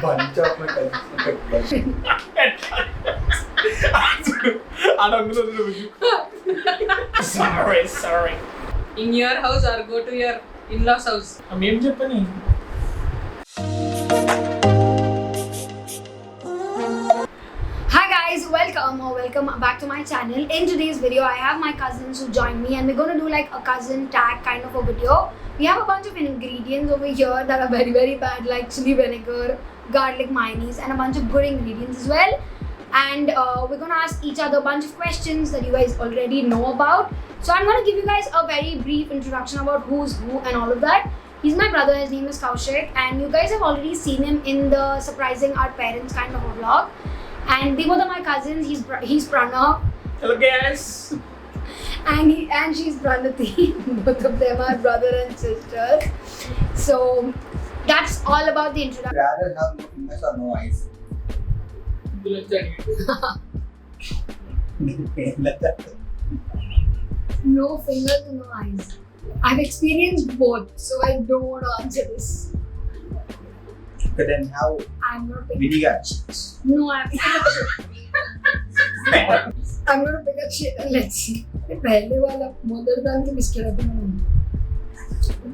bunch of my cousins. Sorry. In your house or go to your in-laws house? ఏం చెప్పని Hi guys, welcome back to my channel. In today's video, I have my cousins who joined me and we're going to do like a cousin tag kind of a video. We have a bunch of ingredients over here that are very very bad, like chili vinegar, garlic mayonnaise and a bunch of good ingredients as well. And we're going to ask each other a bunch of questions that you guys already know about. So I'm going to give you guys a very brief introduction about who's who and all of that. He's my brother, his name is Xoxo, and you guys have already seen him in the Surprising Our Parents kind of a vlog. And they both are my cousins. He's Pranav. Hello guys. And she's Pranati. Both of them are brother and sister. So that's all about the introduction. Rather have no fingers or no eyes. No fingers and no eyes. I've experienced both, so I don't want to answer this. But then how I'm gonna pick vinegar? No, I'm gonna pick a shit and let's see. पहले वाला mother tongue के biscuit है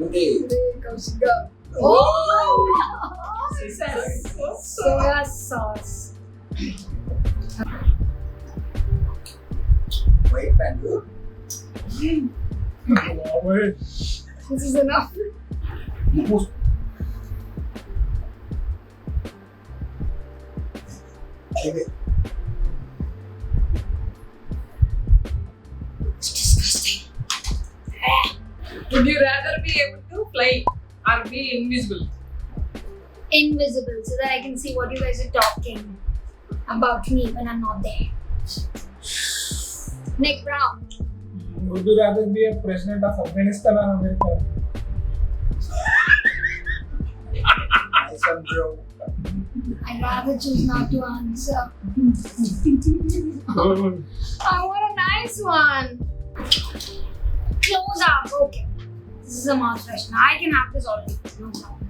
Okay. Kaushika. Oh! Soya sauce. Wait, Pandu. This is enough. Okay. It's disgusting. Would you rather be able to fly or be invisible? Invisible, so that I can see what you guys are talking about me when I'm not there. Nick Brown. Would you rather be a president of Afghanistan or America? Nice one, bro. I'd rather choose not to answer. I want a nice one. Close up. Okay. This is a mouth freshener. I can have this already. No problem.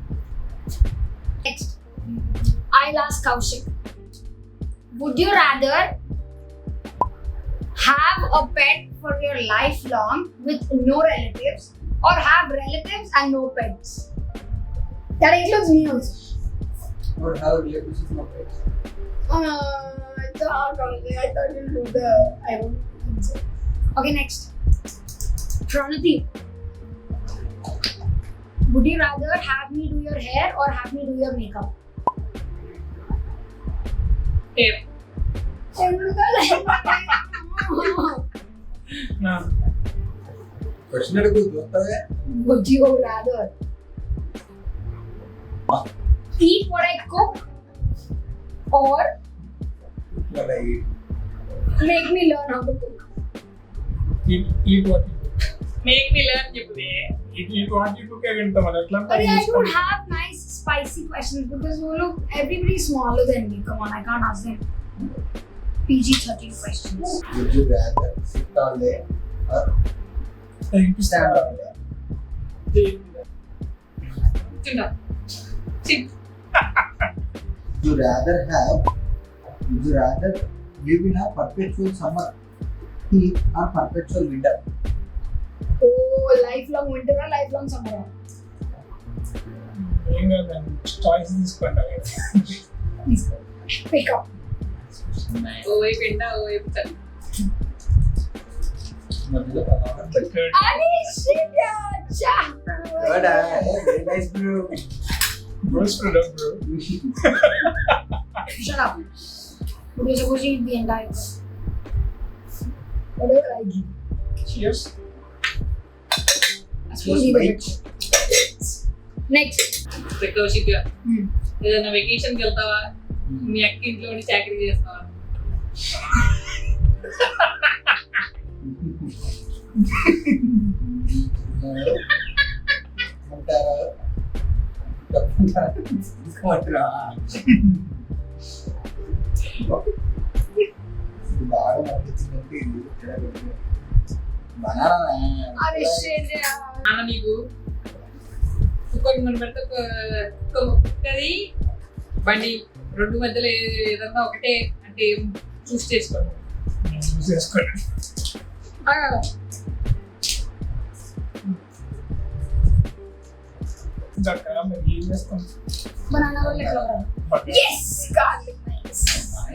Next, I'll ask Kaushik. Would you rather have a pet for your lifelong with no relatives or have relatives and no pets? That includes me also. Or how relatives is not pets. I thought you'd do the. I won't answer. Okay, next. Pranati. Would you rather have me do your hair or have me do your makeup? Hair. No. Question है कुछ दोस्ता है? Would you rather eat what I cook or What I eat. make me learn how to cook? Eat what you cook. Make me learn చెప్పు. Eat what you cook again tomorrow. But I don't have nice spicy questions because look, everybody's smaller than me. Come on, I can't ask them PG-13 questions. Would you rather sit all day or stand all day? చిన్న. Sit. Would you rather live in a perpetual summer heat or perpetual winter? Oh, lifelong winter or lifelong summer? Choice తీసుకోండి. Please go. Pick up. ఓవైపు ఎండ ఓవైపు చలి. మధ్యలో ప్రభావం. Ali, shit, yeah. Good, very nice, bro. Bro, bro. Shut up. We're supposed to eat the entire thing. Whatever I give. Cheers. Spoon the wait. Next. Kaushika ఏదైనా వెకేషన్కి వెళ్తావా మీ అక్క ఇంట్లో ఉండి చాకరీ చేస్తావా? తీసుకోమంటారా? బాగా నచ్చిందంటే బనానా. Are shit, yeah. నాన్న నీకు కుక్కకి మనం పెడితే కుక్కది బండి రెండు మధ్యలో ఏదన్నా ఒకటే అంటే చూస్ చేసుకోండి. చూస్ చేసుకోండి. చక్కగా మేము ఏం చేస్తాం? Banana roll ఎట్లా రా? Yes, garlic nice.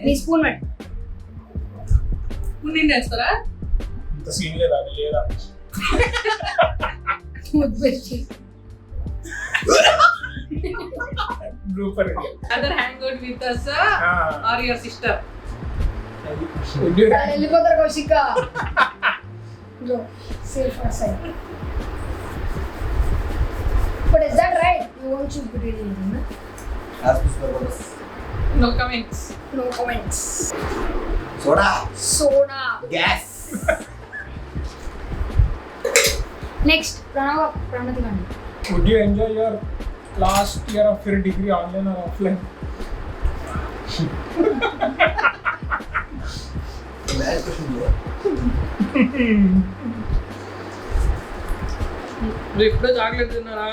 నీ స్పూన్ పెట్టు. నిండి వేస్తారా? ఇంత సీన్ లేదా లేదా? ముద్దు బ్లూపర్ ఇది. Other hang out with us or your sister. వెళ్ళిపోతారు Kaushika. Go, safe for side. But is that right? You won't choose between anything, no? Ask me for what is. No comments. No comments. Soda. Soda. Gas. Next, Pranati Gandhi. Would you enjoy your last year of your degree online or offline? Bad question, bro. మీరు ఎప్పుడో chocolate తిన్నారా?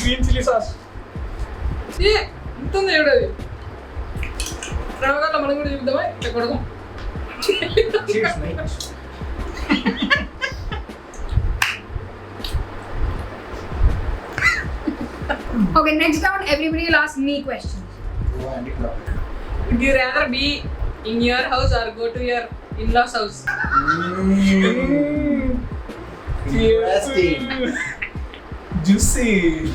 Green chilli sauce. ఇంత ఉంది ఎవడది? రవగల్ల మనం కూడా చూద్దామా? ఇట్లా కొడదాం. Cheers, mate. Okay, next round, everybody will ask me questions. Go anti-clockwise. Would you rather be in your house or go to your in-laws house? Interesting. Juicy.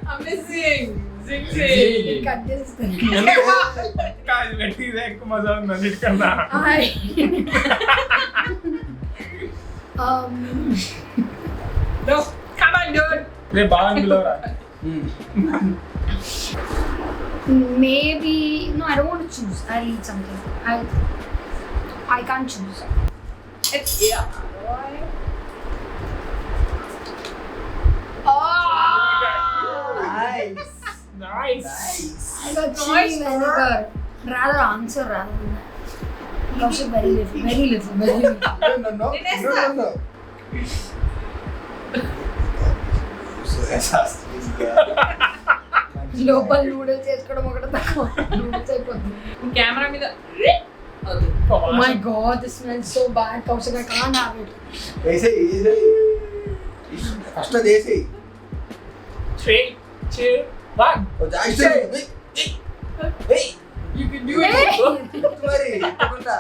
Amazing. Zing Zing. zing. Cut this. కాదు గట్టి ఇదే ఎక్కువ మజా ఉంది అన్నిటికన్నా. Hi. No, come on, dude. రే బాగా పిలవరా. Maybe no, I don't want to choose. I'll eat something. I can't choose. Yeah. Oh, Nice. Nice. Nice. I got chili Nice, vinegar. Rather answer rather than that. Also very little, very little, very little. No. So that's లోపల noodles వేసుకోవడం ఒకటి తక్కువ noodles అయిపోతుంది. Camera మీద Oh my god, this smells so bad. Kaushik, I can't have it. ऐसे first देसी Three, two, one. और जाइसे ए you can do Hey! it. तुम्हारी तकुंडा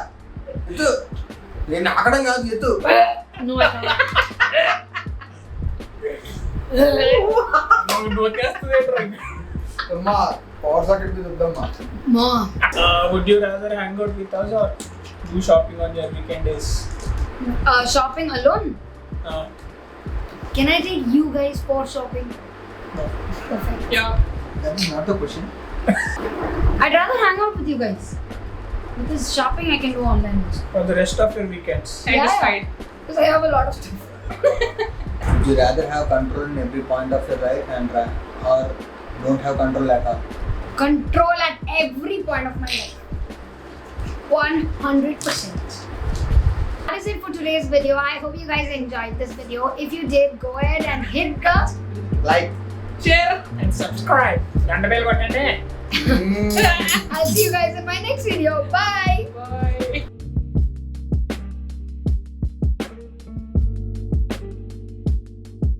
इतु నేను ఆకడం కాదు ఎత్తు No, I can't. నువ్వు నోకేస్తుంది ఏంట్రా? అమ్మా పవర్ సాకెట్ మీద వద్దమ్మా Ma. Would you rather hang out with us or do shopping on your weekend days? Shopping alone? Uh, Can I take you guys for shopping? no. Perfect. Yeah. That is not the question I'd rather hang out with you guys. Because shopping I can do online also. For the rest of your weekends. Satisfied. Because I have a lot of stuff. Would you rather have control in every point of your life and or don't have control at all? Control at every point of my life. 100%. That is it for today's video. I hope you guys enjoyed this video. If you did, go ahead and hit the Like Share. And subscribe. గంట bell కొట్టండి. I'll see you guys in my next video. Bye. Bye.